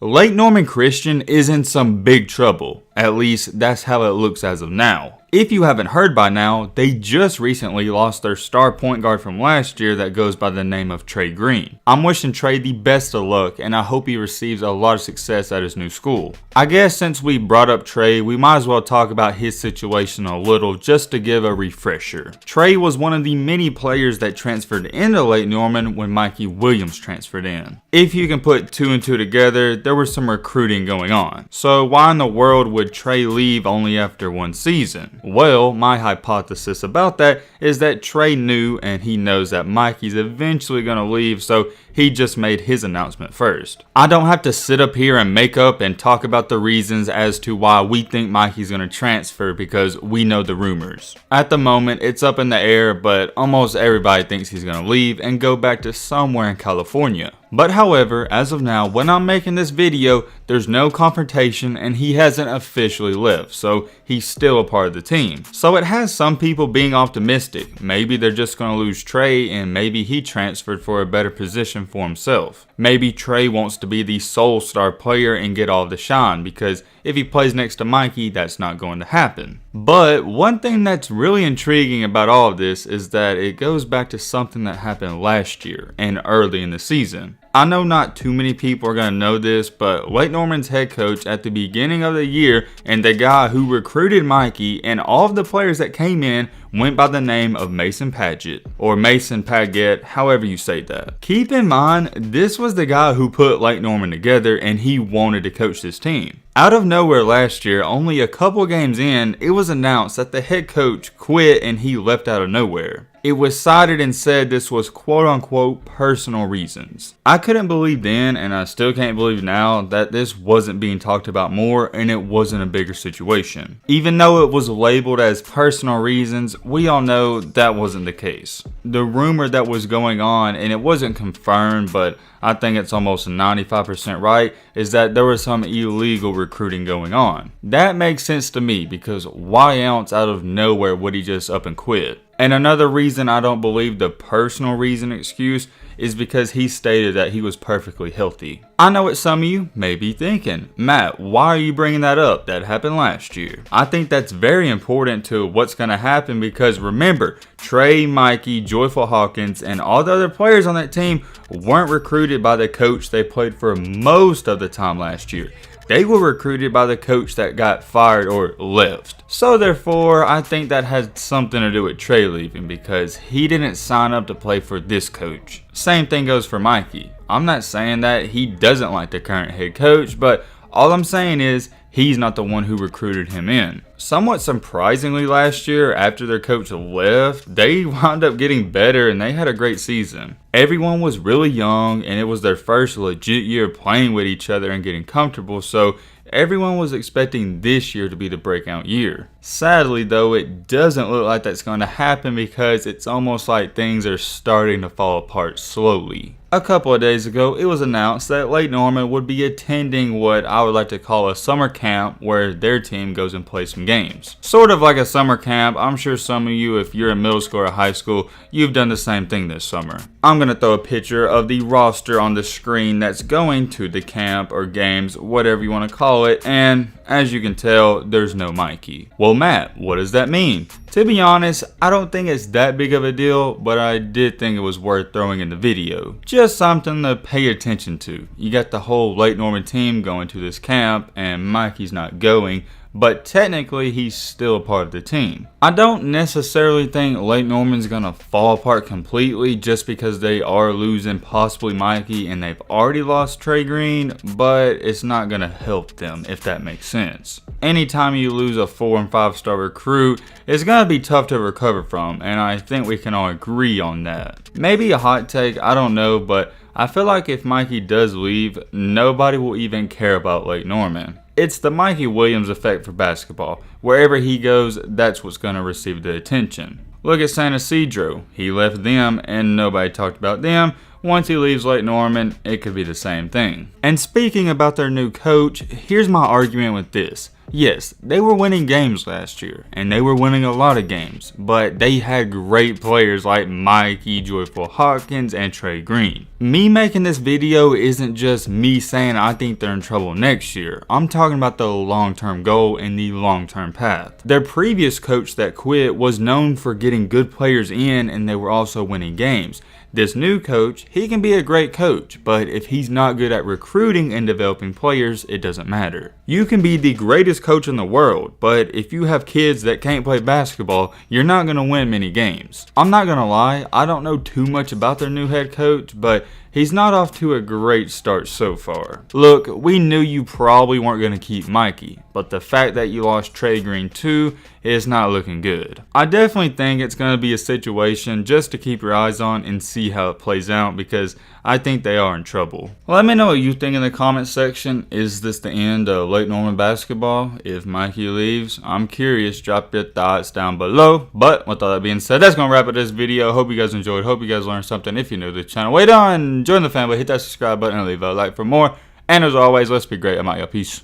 Lake Norman Christian is in some big trouble. At least that's how it looks as of now. If you haven't heard by now, they just recently lost their star point guard from last year that goes by the name of Trey Greene. I'm wishing Trey the best of luck, and I hope he receives a lot of success at his new school. I guess since we brought up Trey, we might as well talk about his situation a little just to give a refresher. Trey was one of the many players that transferred into Lake Norman when Mikey Williams transferred in. If you can put two and two together, there was some recruiting going on. So why in the world would Trey leave only after one season? Well, my hypothesis about that is that Trey knew and he knows that Mikey's eventually going to leave, so he just made his announcement first. I don't have to sit up here and make up and talk about the reasons as to why we think Mikey's going to transfer because we know the rumors. At the moment, it's up in the air, but almost everybody thinks he's going to leave and go back to somewhere in California. But however, as of now, when I'm making this video, there's no confrontation and he hasn't officially left, so he's still a part of the team. So it has some people being optimistic. Maybe they're just going to lose Trey and maybe he transferred for a better position for himself. Maybe Trey wants to be the sole star player and get all the shine because if he plays next to Mikey, that's not going to happen. But one thing that's really intriguing about all of this is that it goes back to something that happened last year and early in the season. I know not too many people are going to know this, but Lake Norman's head coach at the beginning of the year and the guy who recruited Mikey and all of the players that came in went by the name of Mason Pagette, or Mason Pagette, however you say that. Keep in mind, this was the guy who put Lake Norman together and he wanted to coach this team. Out of nowhere last year, only a couple games in, it was announced that the head coach quit and he left out of nowhere. It was cited and said this was quote unquote personal reasons. I couldn't believe then, and I still can't believe now, that this wasn't being talked about more and it wasn't a bigger situation. Even though it was labeled as personal reasons, we all know that wasn't the case. The rumor that was going on, and it wasn't confirmed, but I think it's almost 95% right, is that there was some illegal recruiting going on. That makes sense to me because why else out of nowhere would he just up and quit? And another reason I don't believe the personal reason excuse is because he stated that he was perfectly healthy. I know what some of you may be thinking, Matt, why are you bringing that up? That happened last year. I think that's very important to what's going to happen because remember, Trey, Mikey, Joyful Hawkins, and all the other players on that team weren't recruited by the coach they played for most of the time last year. They were recruited by the coach that got fired or left. So therefore, I think that had something to do with Trey leaving because he didn't sign up to play for this coach. Same thing goes for Mikey. I'm not saying that he doesn't like the current head coach, but all I'm saying is he's not the one who recruited him in. Somewhat surprisingly last year, after their coach left, they wound up getting better and they had a great season. Everyone was really young and it was their first legit year playing with each other and getting comfortable, so everyone was expecting this year to be the breakout year. Sadly though, it doesn't look like that's going to happen because it's almost like things are starting to fall apart slowly. A couple of days ago, it was announced that Lake Norman would be attending what I would like to call a summer camp where their team goes and plays some games. Sort of like a summer camp. I'm sure some of you, if you're in middle school or high school, you've done the same thing this summer. I'm going to throw a picture of the roster on the screen that's going to the camp or games, whatever you want to call it, and as you can tell, there's no Mikey. Well, Matt, what does that mean? To be honest, I don't think it's that big of a deal, but I did think it was worth throwing in the video. Just something to pay attention to. You got the whole Lake Norman team going to this camp, and Mikey's not going, but technically he's still a part of the team. I don't necessarily think Lake Norman's gonna fall apart completely just because they are losing possibly Mikey and they've already lost Trey Greene, but it's not gonna help them if that makes sense. Anytime you lose a 4 and 5 star recruit, it's gonna be tough to recover from, and I think we can all agree on that. Maybe a hot take, I don't know, but I feel like if Mikey does leave, nobody will even care about Lake Norman. It's the Mikey Williams effect for basketball. Wherever he goes, that's what's going to receive the attention. Look at San Ysidro. He left them and nobody talked about them. once he leaves Lake Norman, it could be the same thing. And speaking about their new coach, here's my argument with this. Yes, they were winning games last year, and they were winning a lot of games, but they had great players like Mikey, Joyful Hawkins, and Trey Greene. Me making this video isn't just me saying I think they're in trouble next year. I'm talking about the long-term goal and the long-term path. Their previous coach that quit was known for getting good players in, and they were also winning games. This new coach, he can be a great coach, but if he's not good at recruiting and developing players, it doesn't matter. You can be the greatest coach in the world, but if you have kids that can't play basketball, you're not going to win many games. I'm not going to lie, I don't know too much about their new head coach, but he's not off to a great start so far. Look, we knew you probably weren't going to keep Mikey, but the fact that you lost Trey Greene too is not looking good. I definitely think it's going to be a situation just to keep your eyes on and see how it plays out, because I think they are in trouble. Let me know what you think in the comment section. Is this the end of Lake Norman basketball if Mikey leaves? I'm curious. Drop your thoughts down below. But with all that being said, that's going to wrap up this video. Hope you guys enjoyed. Hope you guys learned something. If you're new to the channel, wait on, join the family, hit that subscribe button, and leave a like for more. And as always, let's be great. I'm out, y'all. Peace.